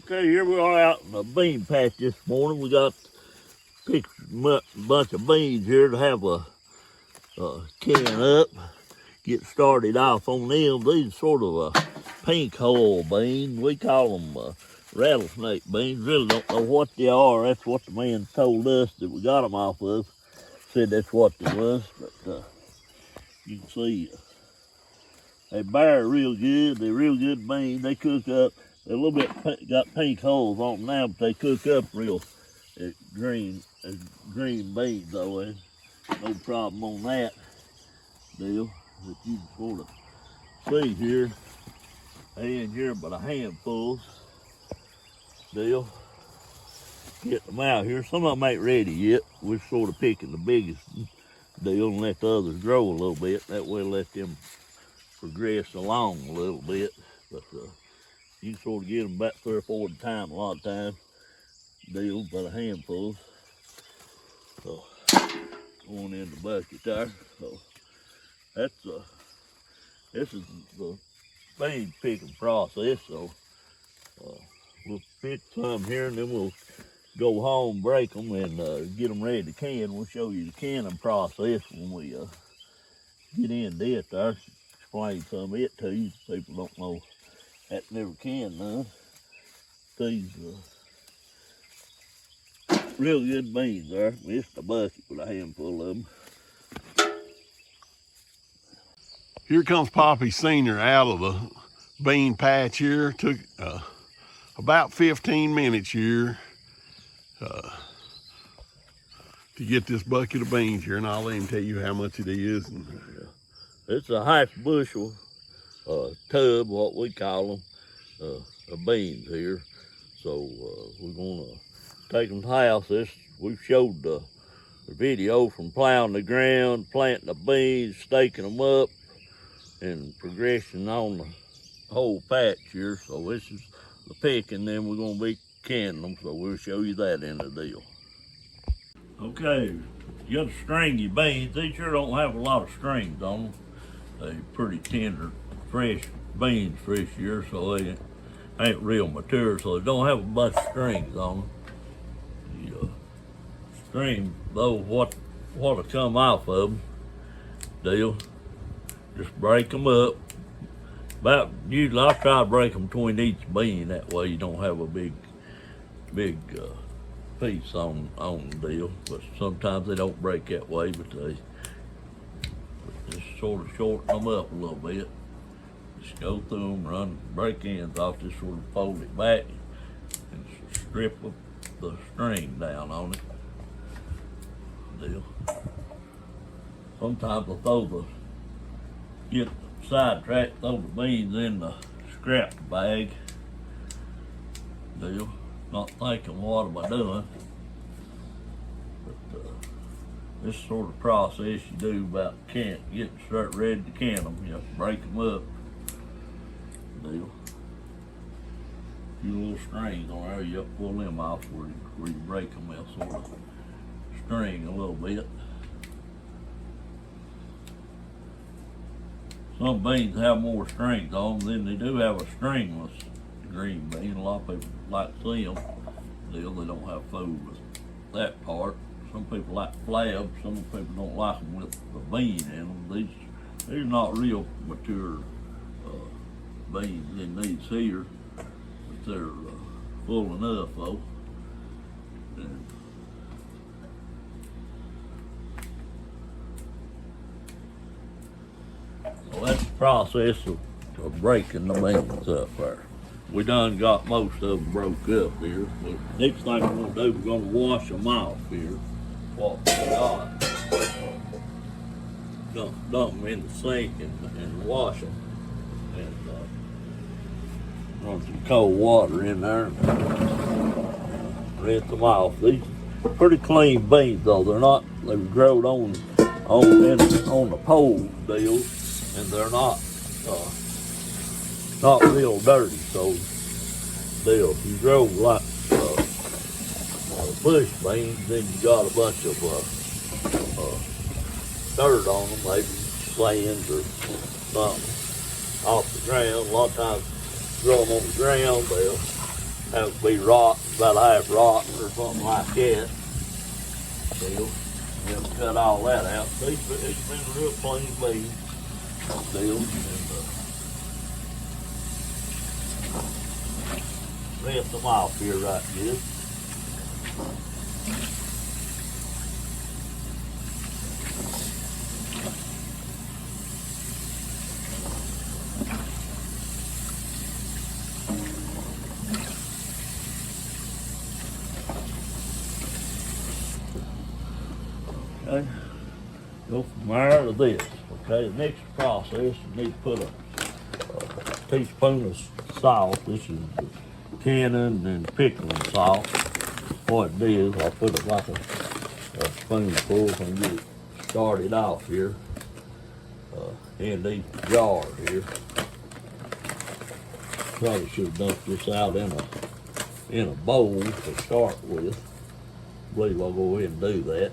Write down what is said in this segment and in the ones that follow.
Okay, here we are out in the bean patch this morning. We got picked a bunch of beans here to have a can up. Get started off on them. These are sort of a pink hull bean. We call them rattlesnake beans. Really don't know what they are. That's what the man told us that we got them off of. Said that's what they was, but you can see they bear real good. They're real good beans. They cook up. They're a little bit got pink holes on them now, but they cook up real green beans though. And no problem on that deal. But you can sort of see here, they in here but a handful deal. Get them out here. Some of them ain't ready yet. We're sort of picking the biggest deal and let the others grow a little bit. That way let them progress along a little bit. But you can sort of get them about 3 or 4 at a time a lot of times. Deal, about a handful. So going in the bucket there. So that's this is the bean picking process. So we'll pick some here and then we'll go home, break them, and get them ready to can. We'll show you the canning process when we get into it there. Explain some of it to you. People don't know that never can none. These real good beans there. It's the bucket with a handful of them. Here comes Poppa Sr. out of the bean patch here. Took about 15 minutes here to get this bucket of beans here, and I'll let him tell you how much it is. It's a half bushel tub, what we call them, of beans here. So we're gonna take them to the house. We've showed the video from plowing the ground, planting the beans, staking them up, and progression on the whole patch here. So this is the pick, and then we're gonna be canning them. So we'll show you that in the deal. Okay, you gotta string your beans. These sure don't have a lot of strings on them. They're pretty tender, fresh beans this year, so they ain't real mature, so they don't have a bunch of strings on them. The string, though, what'll come off of them, deal, just break them up. Usually I try to break them between each bean, that way you don't have a big piece on the deal. But sometimes they don't break that way, but they just sort of shorten them up a little bit. Just go through them, break ends off, just sort of fold it back and strip the string down on it. Deal. Sometimes I'll get sidetracked, throw the beans in the scrap bag. Deal. Not thinking, what am I doing? But this sort of process you do about getting ready to can them. You have to break them up. Deal. A few little strings on there, you have to pull them off where you break them. They'll sort of string a little bit. Some beans have more strings on them than they do have a stringless green bean. A lot of people like to see them. They don't have food with that part. Some people like flabs. Some people don't like them with the bean in them. These are not real mature beans in these here, but they're full enough though. And so that's the process of breaking the beans up there. We done got most of them broke up here. But next thing we're gonna do, we're gonna wash them off here. What we got. Dump them in the sink and wash them. And run some cold water in there and rinse them off. These are pretty clean beans though. They were growed on the pole deal, and they're not real dirty. So if you grow like bush beans, then you got a bunch of dirt on them, maybe sands or something off the ground. A lot of times grow them on the ground, they'll That would be rotten, about half rotten or something like that. Deal. We'll cut all that out. These been real plain beans. Deal. And rinse them off here right good. Okay, go from there to this. Okay, the next process, you need to put a teaspoon of salt. This is the cannon and pickling salt. What it is, I'll put it like a spoonful and get it started off here in these jars here. Probably should have dumped this out in a bowl to start with. I believe I'll go ahead and do that.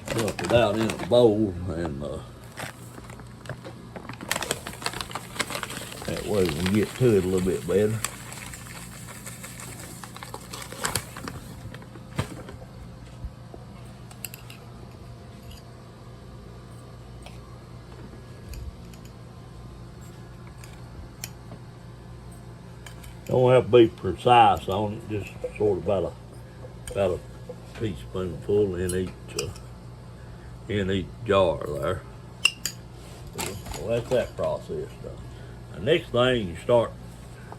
Dump it out in a bowl, and that way we can get to it a little bit better. Don't have to be precise on it, just sort of about a teaspoonful in each jar there. So that's that process done. The next thing, you start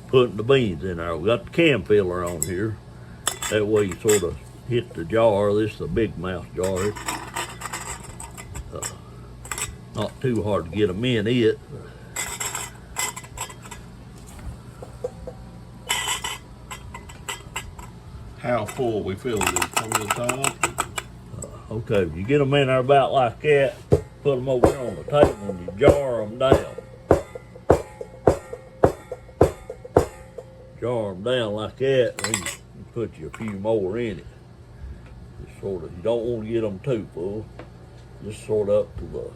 putting the beans in there. We got the can filler on here. That way you sort of hit the jar. This is a big mouth jar. It's not too hard to get them in it. How full we filling this? Come to the top. Okay, if you get them in there about like that, put them over here on the table and you jar them down. Jar them down like that, and then you put you a few more in it. Just sort of, you don't want to get them too full. Just sort of up to the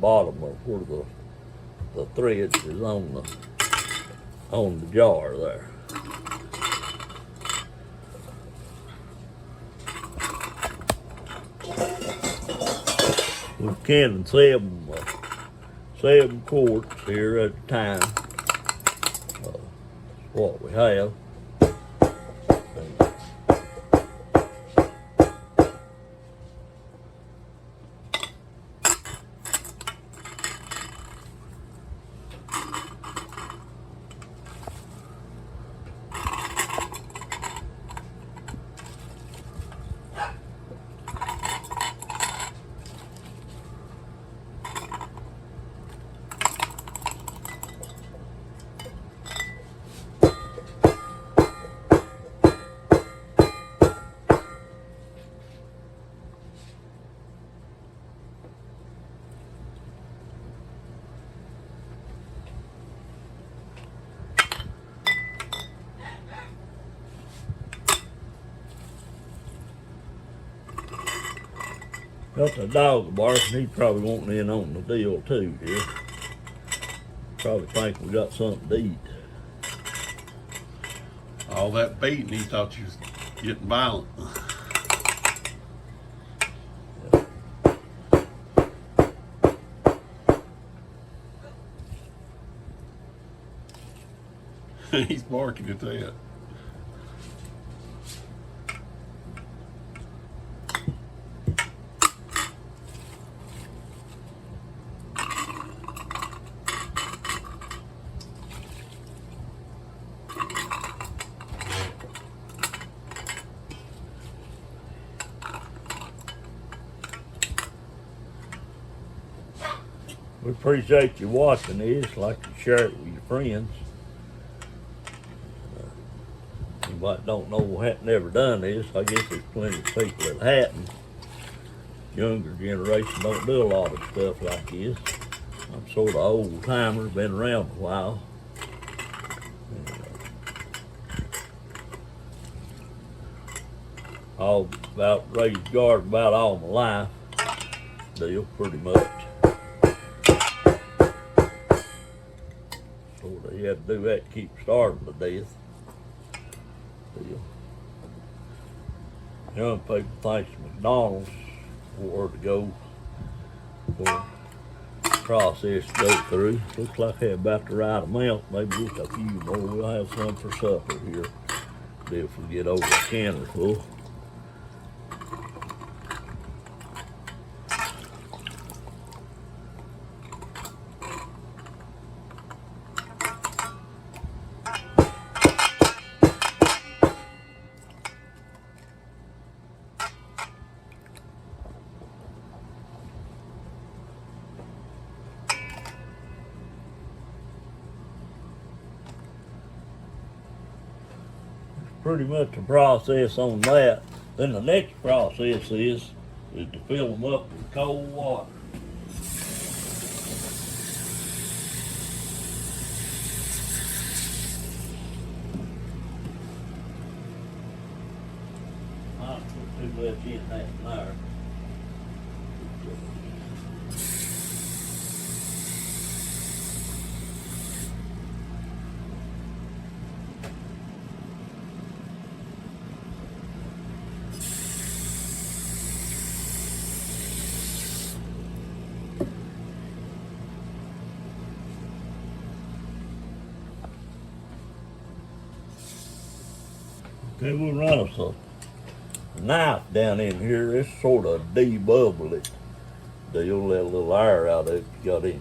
bottom of where the threads is on the jar there. We can seven quarts here at a time. What we have. Got the dog barking. He's probably wanting in on the deal too here. Probably think we got something to eat. All that beating, he thought you was getting violent. He's barking at that. We appreciate you watching this. Like to share it with your friends. Anybody don't know hadn't never done this, I guess there's plenty of people that hadn't. Younger generation don't do a lot of stuff like this. I'm sort of old timer, been around a while. All about raised garden about all my life. Deal pretty much. You have to do that to keep starving to death. Deal. Young people think McDonald's where to go for process to go through. Looks like they're about the right amount, maybe just a few more. We'll have some for supper here if we get over a canner full. Pretty much the process on that. Then the next process is to fill them up with cold water. I don't put too much in that there. Okay, we'll run us a knife down in here. This sort of debubble it. Deal, let a little air out of it if you got any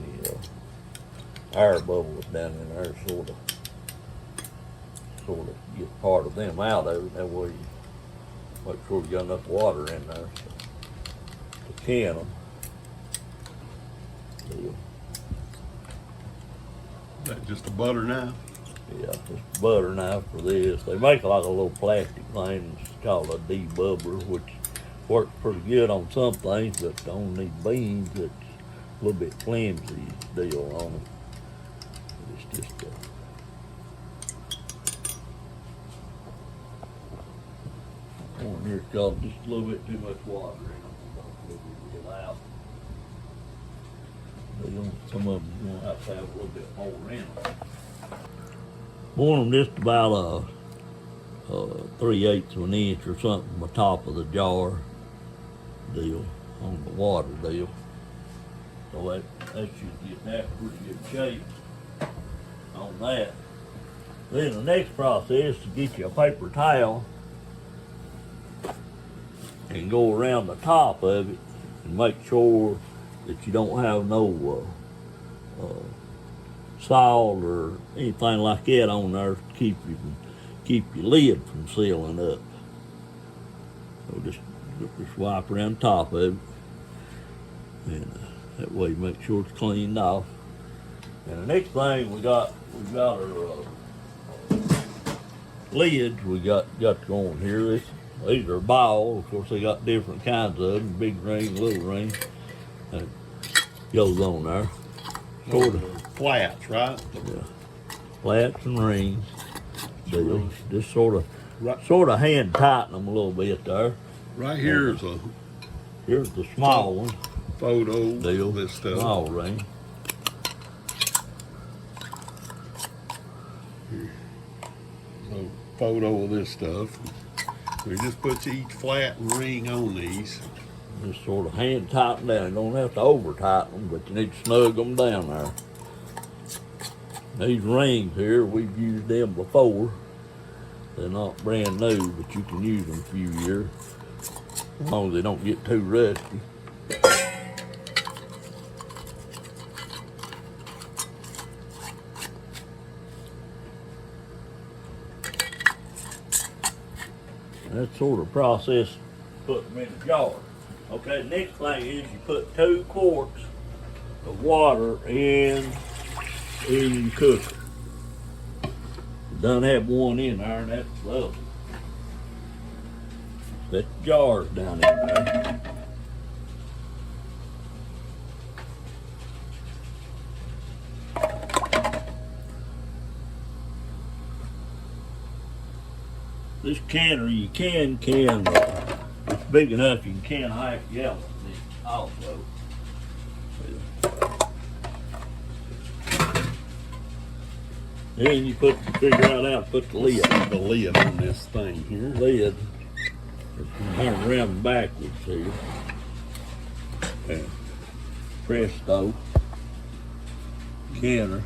air bubbles down in there, sort of get part of them out of it. That way you make sure you got enough water in there to can them. Deal. Is that just a butter knife? Yeah, just a butter knife for this. They make like a little plastic thing, it's called a debubbler, which works pretty good on some things, but on these beans, it's a little bit flimsy deal on them. It's just one here's got just a little bit too much water in them. Don't get out. Some of them will have to have a little bit more in them. Want them just about 3/8 of an inch or something on the top of the jar deal, on the water deal. So that should get that pretty good shape on that. Then the next process is to get you a paper towel and go around the top of it and make sure that you don't have no salt or anything like that on there to keep your lid from sealing up. So just wipe around the top of it, and that way you make sure it's cleaned off. And the next thing we got our lids. We got to go on here. These are balls. Of course, they got different kinds of them, big ring, little ring. And goes on there. Sort of flats, right? Yeah, flats and rings. Just sort of hand tighten them a little bit there. Right here's here's the small one. Photo deal. This stuff. Small ring. So photo of this stuff. We just put each flat and ring on these. Just sort of hand tighten down. You don't have to over tighten them, but you need to snug them down there. These rings here, we've used them before. They're not brand new, but you can use them a few years, as long as they don't get too rusty. That sort of process, put them in a jar. Okay, the next thing is you put 2 quarts of water in your cooker. Done have one in there, and that's lovely. Set the jars down in there. This canner, you can it's big enough you can half gallon also. Then you figure out how to put the lid. The lid on this thing here. Lid. Turn around backwards here. And presto. Canner.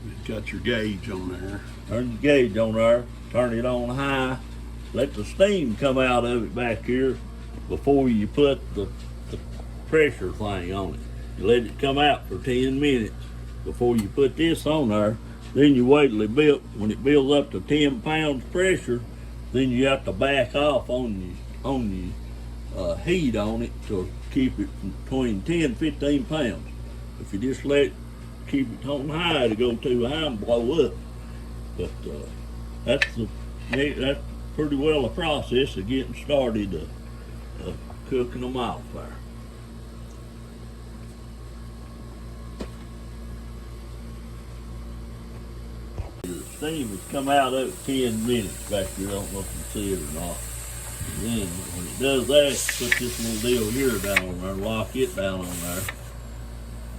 It's got your gauge on there. Turn the gauge on there. Turn it on high. Let the steam come out of it back here before you put the pressure thing on it. You let it come out for 10 minutes before you put this on there. Then you wait till it builds. When it builds up to 10 pounds pressure, then you have to back off on the heat on it to keep it between 10 and 15 pounds. If you just keep it on high, to go too high and blow up. But that's pretty well a process of getting started cooking them off there. The steam has come out of it 10 minutes back here. I don't know if you see it or not. And then when it does that, put this little deal here down on there, lock it down on there.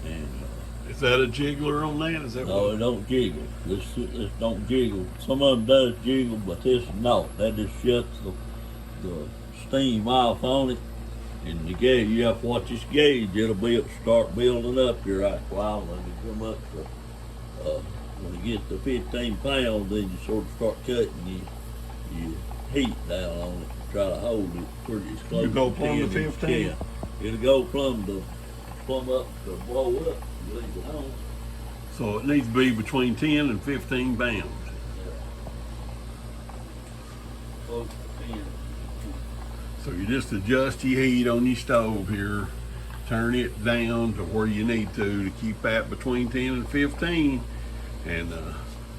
And is that a jiggler on that? Is that no, it don't jiggle. This don't jiggle. Some of them does jiggle, but this no. That just shuts the steam off on it. And the gauge, you have to watch this gauge. It'll start building up here after a while. When you come up to when you get to 15 pounds, then you sort of start cutting your heat down on it. Try to hold it pretty as close. You go to plumb to 15. It'll go plumb up to blow up. You leave it on. So it needs to be between 10 and 15 pounds. Yeah. Close to 10. So you just adjust your heat on your stove here, turn it down to where you need to keep that between 10 and 15. And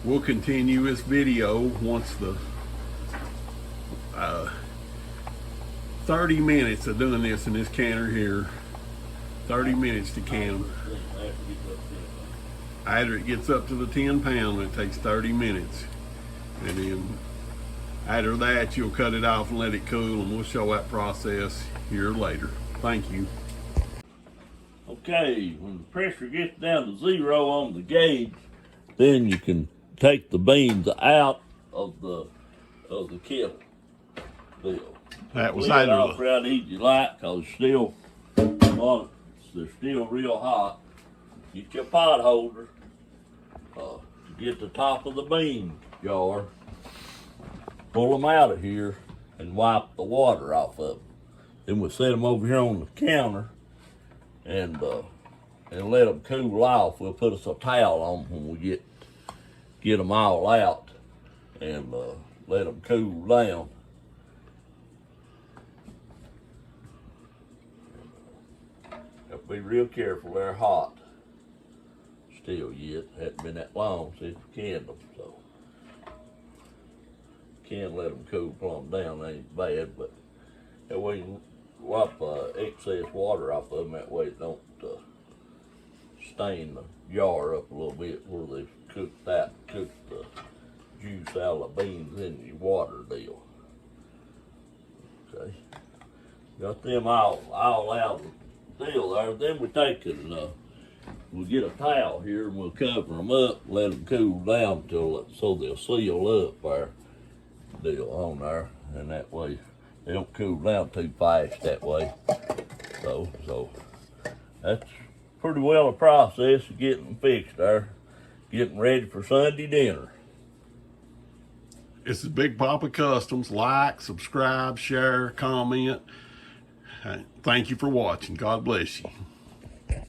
we'll continue this video once the 30 minutes of doing this in this canner here. 30 minutes to can. After it gets up to the 10 pound, it takes 30 minutes. And then after that, you'll cut it off and let it cool, and we'll show that process here later. Thank you. Okay, when the pressure gets down to 0 on the gauge, then you can take the beans out of the kettle. That was Leave it off around easy light, cause they're still real hot. Get your pot holder to get the top of the bean jar. Pull them out of here and wipe the water off of them. Then we'll set them over here on the counter and let them cool off. We'll put us a towel on them when we get them all out and let them cool down. Have to be real careful. They're hot still yet. Hadn't been that long since we canned them, so can't let them cool plumb down. They ain't bad, but that way you can wipe excess water off of them. That way it don't stain the jar up a little bit where they cooked the juice out of the beans in your water deal. Okay, got them all out of the deal there. Then we take it and we'll get a towel here and we'll cover them up, let them cool down so they'll seal up there. Deal on there, and that way they don't cool down too fast that way. So that's pretty well a process of getting them fixed there, getting ready for Sunday dinner. This is Big Poppa Customs. Like, subscribe, share, comment. Thank you for watching. God bless you.